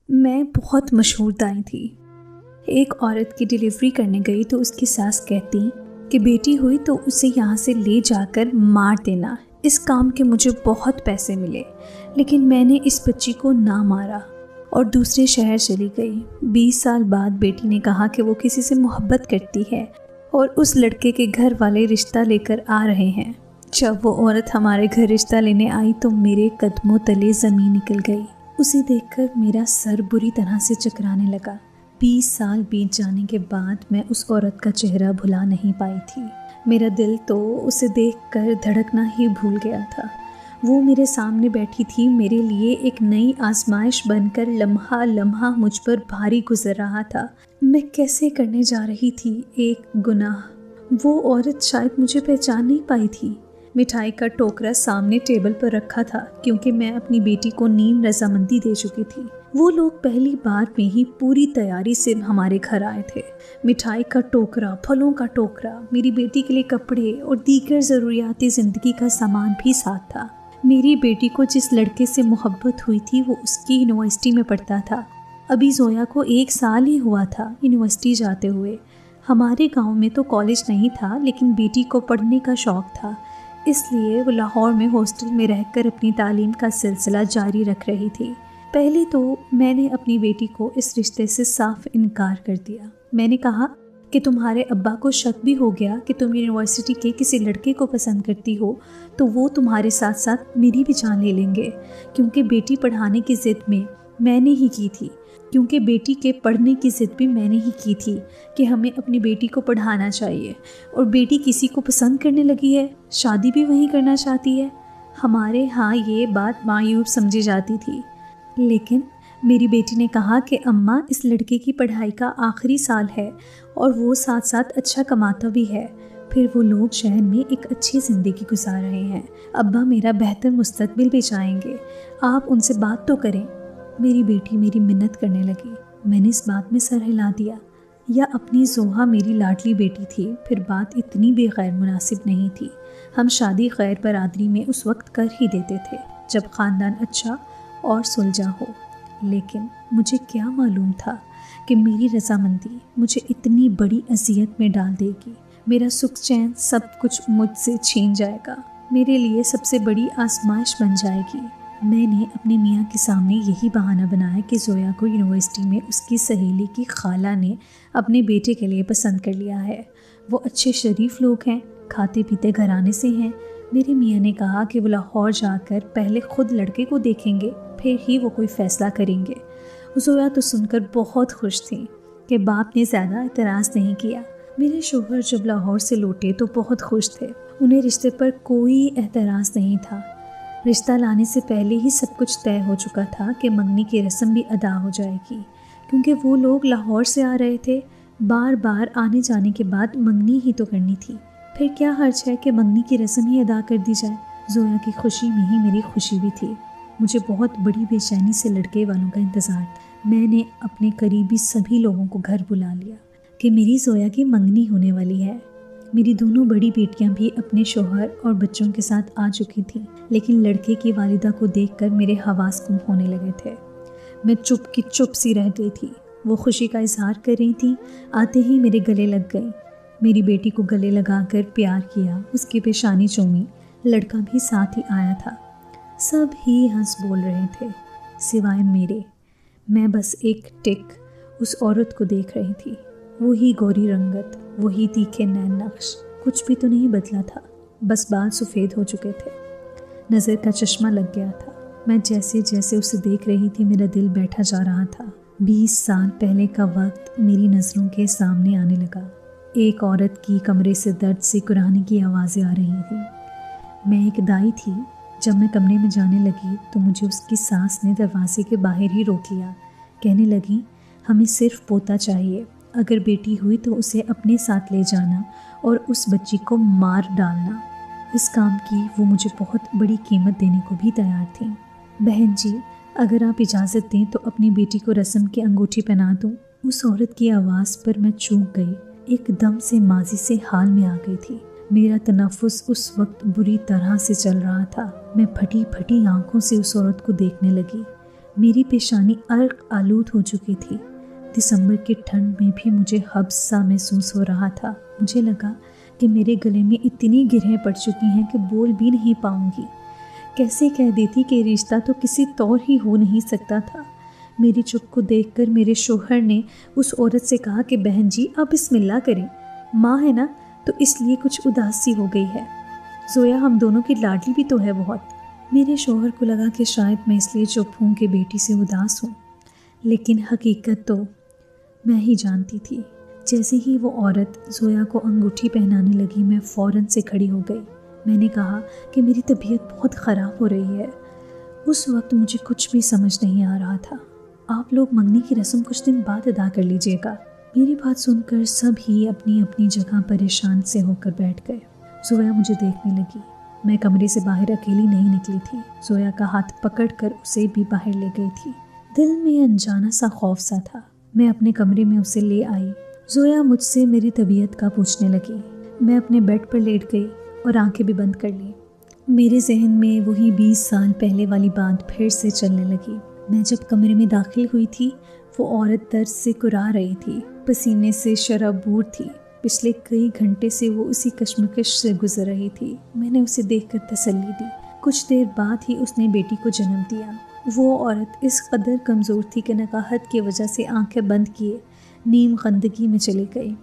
میں بہت مشہور دائیں تھی۔ ایک عورت کی ڈیلیوری کرنے گئی تو اس کی ساس کہتی کہ بیٹی ہوئی تو اسے یہاں سے لے جا کر مار دینا، اس کام کے مجھے بہت پیسے ملے، لیکن میں نے اس بچی کو نہ مارا اور دوسرے شہر چلی گئی۔ 20 سال بعد بیٹی نے کہا کہ وہ کسی سے محبت کرتی ہے اور اس لڑکے کے گھر والے رشتہ لے کر آ رہے ہیں۔ جب وہ عورت ہمارے گھر رشتہ لینے آئی تو میرے قدموں تلے زمین نکل گئی۔ اسے دیکھ کر میرا سر بری طرح سے چکرانے لگا۔ 20 سال بیت جانے کے بعد میں اس عورت کا چہرہ بھلا نہیں پائی تھی۔ میرا دل تو اسے دیکھ کر دھڑکنا ہی بھول گیا تھا۔ وہ میرے سامنے بیٹھی تھی، میرے لیے ایک نئی آزمائش بن کر لمحہ لمحہ مجھ پر بھاری گزر رہا تھا۔ میں کیسے کرنے جا رہی تھی ایک گناہ۔ وہ عورت شاید مجھے پہچان نہیں پائی تھی۔ مٹھائی کا ٹوکرا سامنے ٹیبل پر رکھا تھا کیونکہ میں اپنی بیٹی کو نیم رضامندی دے چکی تھی۔ وہ لوگ پہلی بار میں ہی پوری تیاری سے ہمارے گھر آئے تھے۔ مٹھائی کا ٹوکرا، پھلوں کا ٹوکرا، میری بیٹی کے لیے کپڑے اور دیگر ضروریاتی زندگی کا سامان بھی ساتھ تھا۔ میری بیٹی کو جس لڑکے سے محبت ہوئی تھی وہ اس کی یونیورسٹی میں پڑھتا تھا۔ ابھی زویا کو 1 سال ہی ہوا تھا یونیورسٹی جاتے ہوئے۔ ہمارے گاؤں میں تو کالج نہیں تھا، لیکن بیٹی کو پڑھنے کا شوق تھا، اس لیے وہ لاہور میں ہاسٹل میں رہ کر اپنی تعلیم کا سلسلہ جاری رکھ رہی تھی۔ پہلے تو میں نے اپنی بیٹی کو اس رشتے سے صاف انکار کر دیا۔ میں نے کہا کہ تمہارے ابا کو شک بھی ہو گیا کہ تم یونیورسٹی کے کسی لڑکے کو پسند کرتی ہو تو وہ تمہارے ساتھ ساتھ میری بھی جان لے لیں گے، کیونکہ بیٹی پڑھانے کی ضد میں نے ہی کی تھی، کیونکہ بیٹی کے پڑھنے کی ضد بھی میں نے ہی کی تھی کہ ہمیں اپنی بیٹی کو پڑھانا چاہیے، اور بیٹی کسی کو پسند کرنے لگی ہے، شادی بھی وہیں کرنا چاہتی ہے۔ ہمارے ہاں یہ بات معیوب سمجھی جاتی تھی، لیکن میری بیٹی نے کہا کہ اماں اس لڑکے کی پڑھائی کا آخری سال ہے اور وہ ساتھ ساتھ اچھا کماتا بھی ہے، پھر وہ لوگ شہر میں ایک اچھی زندگی گزار رہے ہیں، ابا میرا بہتر مستقبل بھی چاہیں گے، آپ ان سے بات تو کریں۔ میری بیٹی میری منت کرنے لگی۔ میں نے اس بات میں سر ہلا دیا۔ یا اپنی زوہا میری لاڈلی بیٹی تھی، پھر بات اتنی بھی غیر مناسب نہیں تھی۔ ہم شادی غیر برادری میں اس وقت کر ہی دیتے تھے جب خاندان اچھا اور سلجھا ہو، لیکن مجھے کیا معلوم تھا کہ میری رضامندی مجھے اتنی بڑی اذیت میں ڈال دے گی۔ میرا سکھ چین سب کچھ مجھ سے چھین جائے گا، میرے لیے سب سے بڑی آزمائش بن جائے گی۔ میں نے اپنے میاں کے سامنے یہی بہانہ بنایا کہ زویا کو یونیورسٹی میں اس کی سہیلی کی خالہ نے اپنے بیٹے کے لیے پسند کر لیا ہے، وہ اچھے شریف لوگ ہیں، کھاتے پیتے گھرانے سے ہیں۔ میرے میاں نے کہا کہ وہ لاہور جا کر پہلے خود لڑکے کو دیکھیں گے، پھر ہی وہ کوئی فیصلہ کریں گے۔ زویا تو سن کر بہت خوش تھی کہ باپ نے زیادہ اعتراض نہیں کیا۔ میرے شوہر جب لاہور سے لوٹے تو بہت خوش تھے، انہیں رشتے پر کوئی اعتراض نہیں تھا۔ رشتہ لانے سے پہلے ہی سب کچھ طے ہو چکا تھا کہ منگنی کی رسم بھی ادا ہو جائے گی، کیونکہ وہ لوگ لاہور سے آ رہے تھے، بار بار آنے جانے کے بعد منگنی ہی تو کرنی تھی، پھر کیا حرج ہے کہ منگنی کی رسم ہی ادا کر دی جائے۔ زویا کی خوشی میں ہی میری خوشی بھی تھی۔ مجھے بہت بڑی بے چینی سے لڑکے والوں کا انتظار تھا۔ میں نے اپنے قریبی سبھی لوگوں کو گھر بلا لیا کہ میری زویا کی منگنی ہونے والی ہے۔ میری دونوں بڑی بیٹیاں بھی اپنے شوہر اور بچوں کے ساتھ آ چکی تھیں، لیکن لڑکے کی والدہ کو دیکھ کر میرے حواس گم ہونے لگے تھے۔ میں چپ کی چپ سی رہ گئی تھی۔ وہ خوشی کا اظہار کر رہی تھیں، آتے ہی میرے گلے لگ گئی۔ میری بیٹی کو گلے لگا کر پیار کیا، اس کی پیشانی چومی، لڑکا بھی ساتھ ہی آیا تھا۔ سب ہی ہنس بول رہے تھے سوائے میرے۔ میں بس ایک ٹک اس عورت کو دیکھ رہی تھی، وہی گوری رنگت، وہی تیکھے نین نقش، کچھ بھی تو نہیں بدلا تھا، بس بال سفید ہو چکے تھے، نظر کا چشمہ لگ گیا تھا۔ میں جیسے جیسے اسے دیکھ رہی تھی میرا دل بیٹھا جا رہا تھا۔ 20 سال پہلے کا وقت میری نظروں کے سامنے آنے لگا۔ ایک عورت کی کمرے سے درد سے کراہنے کی آوازیں آ رہی تھیں۔ میں ایک دائی تھی۔ جب میں کمرے میں جانے لگی تو مجھے اس کی ساس نے دروازے کے باہر ہی روک لیا۔ کہنے لگی، ہمیں صرف پوتا چاہیے، اگر بیٹی ہوئی تو اسے اپنے ساتھ لے جانا اور اس بچی کو مار ڈالنا۔ اس کام کی وہ مجھے بہت بڑی قیمت دینے کو بھی تیار تھیں۔ بہن جی، اگر آپ اجازت دیں تو اپنی بیٹی کو رسم کی انگوٹھی پہنا دوں۔ اس عورت کی آواز پر میں چونک گئی، ایک دم سے ماضی سے حال میں آ گئی تھی۔ میرا تنفس اس وقت بری طرح سے چل رہا تھا۔ میں پھٹی پھٹی آنکھوں سے اس عورت کو دیکھنے لگی۔ میری پیشانی عرق آلود ہو چکی تھی۔ دسمبر کی ٹھنڈ میں بھی مجھے حبس سا محسوس ہو رہا تھا۔ مجھے لگا کہ میرے گلے میں اتنی گرہیں پڑ چکی ہیں کہ بول بھی نہیں پاؤں گی۔ کیسے کہہ دیتی کہ رشتہ تو کسی طور ہی ہو نہیں سکتا تھا۔ میری چپ کو دیکھ کر میرے شوہر نے اس عورت سے کہا کہ بہن جی آپ بسم اللہ کریں، ماں ہے نا تو اس لیے کچھ اداسی ہو گئی ہے، زویا ہم دونوں کی لاڈلی بھی تو ہے بہت۔ میرے شوہر کو لگا کہ شاید میں اس لیے چپ ہوں کہ بیٹی سے اداس ہوں، لیکن حقیقت تو میں ہی جانتی تھی۔ جیسے ہی وہ عورت زویا کو انگوٹھی پہنانے لگی میں فوراً سے کھڑی ہو گئی۔ میں نے کہا کہ میری طبیعت بہت خراب ہو رہی ہے۔ اس وقت مجھے کچھ بھی سمجھ نہیں آ رہا تھا۔ آپ لوگ منگنی کی رسم کچھ دن بعد ادا کر لیجئے گا۔ میری بات سن کر سب ہی اپنی اپنی جگہ پریشان سے ہو کر بیٹھ گئے۔ زویا مجھے دیکھنے لگی۔ میں کمرے سے باہر اکیلی نہیں نکلی تھی۔ زویا کا ہاتھ پکڑ کر اسے بھی باہر لے گئی تھی۔ دل میں انجانا سا خوف سا تھا۔ میں اپنے کمرے میں اسے لے آئی۔ زویا مجھ سے میری طبیعت کا پوچھنے لگی۔ میں اپنے بیڈ پر لیٹ گئی اور آنکھیں بھی بند کر لی۔ میرے ذہن میں وہی 20 سال پہلے والی بات پھر سے چلنے لگی۔ میں جب کمرے میں داخل ہوئی تھی وہ عورت درد سے کرا رہی تھی، پسینے سے شرابور تھی۔ پچھلے کئی گھنٹے سے وہ اسی کشمکش سے گزر رہی تھی۔ میں نے اسے دیکھ کر تسلی دی۔ کچھ دیر بعد ہی اس نے بیٹی کو جنم دیا۔ وہ عورت اس قدر کمزور تھی کہ نقاہت کی وجہ سے آنکھیں بند کیے نیم خندگی میں چلی گئی۔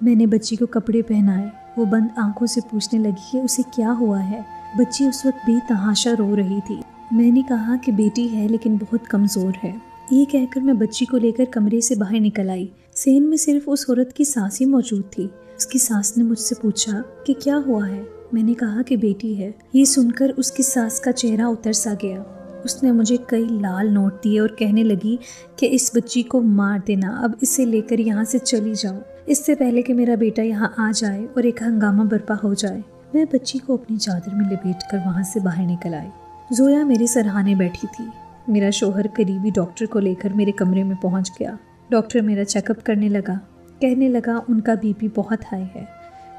میں نے بچی کو کپڑے پہنائے۔ وہ بند آنکھوں سے پوچھنے لگی کہ اسے کیا ہوا ہے۔ بچی اس وقت بے تحاشا رو رہی تھی۔ میں نے کہا کہ بیٹی ہے لیکن بہت کمزور ہے۔ یہ کہہ کر میں بچی کو لے کر کمرے سے باہر نکل آئی۔ ذہن میں صرف اس عورت کی سانس ہی موجود تھی۔ اس کی سانس نے مجھ سے پوچھا کہ کیا ہوا ہے۔ میں نے کہا کہ بیٹی ہے۔ یہ سن کر اس کی سانس کا چہرہ اتر سا گیا۔ اس نے مجھے کئی لال نوٹ دیے اور کہنے لگی کہ اس بچی کو مار دینا، اب اسے لے کر یہاں سے چلی جاؤ، اس سے پہلے کہ میرا بیٹا یہاں آ جائے اور ایک ہنگامہ برپا ہو جائے۔ میں بچی کو اپنی چادر میں لپیٹ کر وہاں سے باہر نکل آئی۔ زویا میرے سرہانے بیٹھی تھی۔ میرا شوہر قریبی ڈاکٹر کو لے کر میرے کمرے میں پہنچ گیا۔ ڈاکٹر میرا چیک اپ کرنے لگا، کہنے لگا ان کا بی پی بہت ہائی ہے۔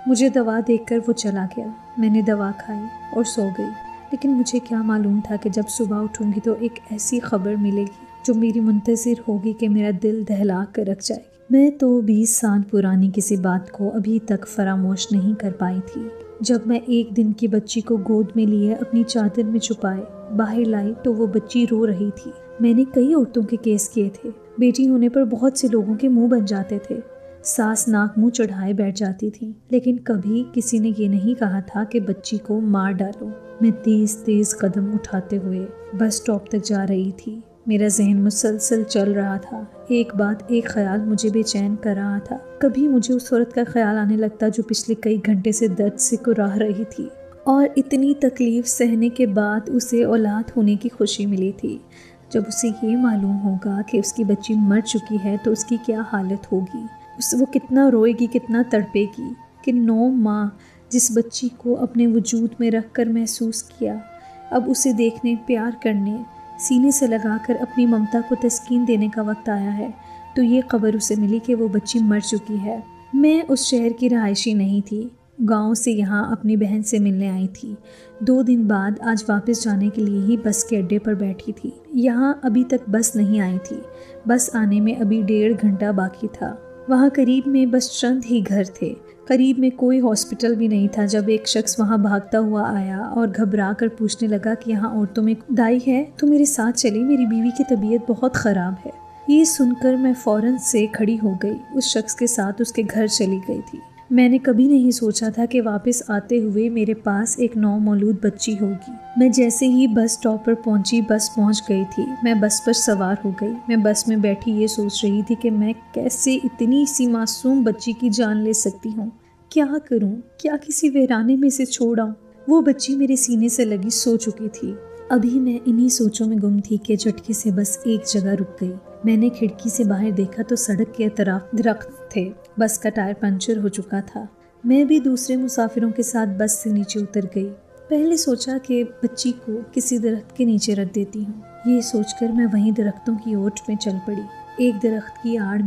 مجھے دوا دیکھ کر وہ چلا گیا۔ میں نے دوا کھائی اور سو گئی، لیکن مجھے کیا معلوم تھا کہ جب صبح اٹھوں گی تو ایک ایسی خبر ملے گی جو میری منتظر ہوگی کہ میرا دل دہلا کر رکھ جائے گی۔ میں تو 20 سال پرانی کسی بات کو ابھی تک فراموش نہیں کر پائی تھی۔ جب میں ایک دن کی بچی کو گود میں لیے اپنی چادر میں چھپائے باہر لائی تو وہ بچی رو رہی تھی۔ میں نے کئی عورتوں کے کیس کیے تھے۔ بیٹی ہونے پر بہت سے لوگوں کے منہ بن جاتے تھے، ساس ناک منہ چڑھائے بیٹھ جاتی تھی، لیکن کبھی کسی نے یہ نہیں کہا تھا کہ بچی کو مار ڈالو۔ میں تیز تیز قدم اٹھاتے ہوئے بس اسٹاپ تک جا رہی تھی۔ میرا ذہن مسلسل چل رہا تھا۔ ایک بات ایک خیال مجھے بے چین کر رہا تھا۔ کبھی مجھے اس عورت کا خیال آنے لگتا جو پچھلے کئی گھنٹے سے درد سے کرا رہی تھی اور اتنی تکلیف سہنے کے بعد اسے اولاد ہونے کی خوشی ملی تھی۔ جب اسے یہ معلوم ہوگا کہ اس کی بچی مر چکی ہے تو اس کی کیا حالت ہوگی، وہ کتنا روئے گی، کتنا تڑپے گی کہ 9 ماہ جس بچی کو اپنے وجود میں رکھ کر محسوس کیا، اب اسے دیکھنے، پیار کرنے، سینے سے لگا کر اپنی ممتا کو تسکین دینے کا وقت آیا ہے تو یہ خبر اسے ملی کہ وہ بچی مر چکی ہے۔ میں اس شہر کی رہائشی نہیں تھی، گاؤں سے یہاں اپنی بہن سے ملنے آئی تھی۔ 2 دن بعد آج واپس جانے کے لیے ہی بس کے اڈے پر بیٹھی تھی۔ یہاں ابھی تک بس نہیں آئی تھی، بس آنے میں ابھی 1.5 گھنٹہ باقی تھا۔ وہاں قریب میں بس چند ہی گھر تھے، قریب میں کوئی ہاسپٹل بھی نہیں تھا جب ایک شخص وہاں بھاگتا ہوا آیا اور گھبرا کر پوچھنے لگا کہ یہاں عورتوں میں دائی ہے تو میرے ساتھ چلی، میری بیوی کی طبیعت بہت خراب ہے۔ یہ سن کر میں فوراً سے کھڑی ہو گئی، اس شخص کے ساتھ اس کے گھر چلی گئی تھی۔ میں نے کبھی نہیں سوچا تھا کہ واپس آتے ہوئے میرے پاس ایک نومولود بچی ہوگی۔ میں جیسے ہی بس اسٹاپ پر پہنچی بس پہنچ گئی تھی۔ میں بس پر سوار ہو گئی۔ میں بس میں بیٹھی یہ سوچ رہی تھی کہ میں کیسے اتنی سی معصوم بچی کی جان لے سکتی ہوں، کیا کروں، کیا کسی ویرانے میں سے چھوڑ آؤں۔ وہ بچی میرے سینے سے لگی سو چکی تھی۔ ابھی میں انہی سوچوں میں گم تھی کہ جھٹکے سے بس ایک جگہ رک گئی۔ میں نے کھڑکی سے باہر دیکھا تو سڑک کے اطراف درخت تھے، بس کا ٹائر پنچر ہو چکا تھا۔ میں بھی دوسرے مسافروں کے ساتھ بس سے نیچے اتر گئی۔ پہلے سوچا کہ بچی کو کسی درخت کے نیچے رکھ دیتی ہوں، یہ سوچ کر میں وہیں درختوں کی اوٹ میں چل پڑی۔ ایک درخت کی آڑ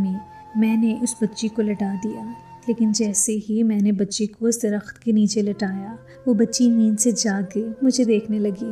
میں نے اس بچی کو لٹا دیا، لیکن جیسے ہی میں نے بچی کو اس درخت کے نیچے لٹایا وہ بچی نیند سے جاگ گئی، مجھے دیکھنے لگی۔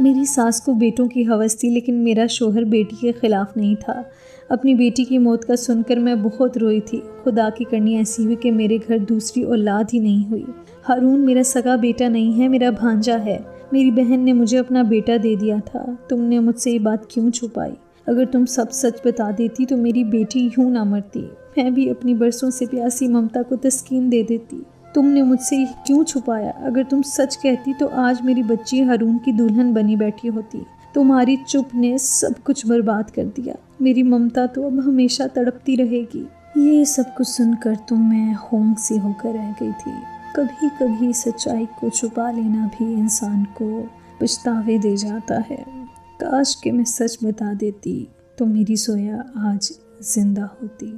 میری ساس کو بیٹوں کی ہوس تھی، لیکن میرا شوہر بیٹی کے خلاف نہیں تھا۔ اپنی بیٹی کی موت کا سن کر میں بہت روئی تھی۔ خدا کی کرنی ایسی ہوئی کہ میرے گھر دوسری اولاد ہی نہیں ہوئی۔ ہارون میرا سگا بیٹا نہیں ہے، میرا بھانجا ہے۔ میری بہن نے مجھے اپنا بیٹا دے دیا تھا۔ تم نے مجھ سے یہ بات کیوں چھپائی؟ اگر تم سب سچ بتا دیتی تو میری بیٹی یوں نہ مرتی، میں بھی اپنی برسوں سے پیاسی ممتا کو تسکین دے دیتی۔ تم نے مجھ سے یہ کیوں چھپایا؟ اگر تم سچ کہتی تو آج میری بچی ہارون کی دلہن بنی بیٹھی ہوتی۔ تمہاری چپ نے سب کچھ برباد کر دیا۔ میری ممتا تو اب ہمیشہ تڑپتی رہے گی۔ یہ سب کچھ سن کر تو میں ہونگ سی ہو کر رہ گئی تھی۔ کبھی کبھی سچائی کو چھپا لینا بھی انسان کو پچھتاوے دے جاتا ہے۔ کاش کہ میں سچ بتا دیتی تو میری سویا آج زندہ ہوتی۔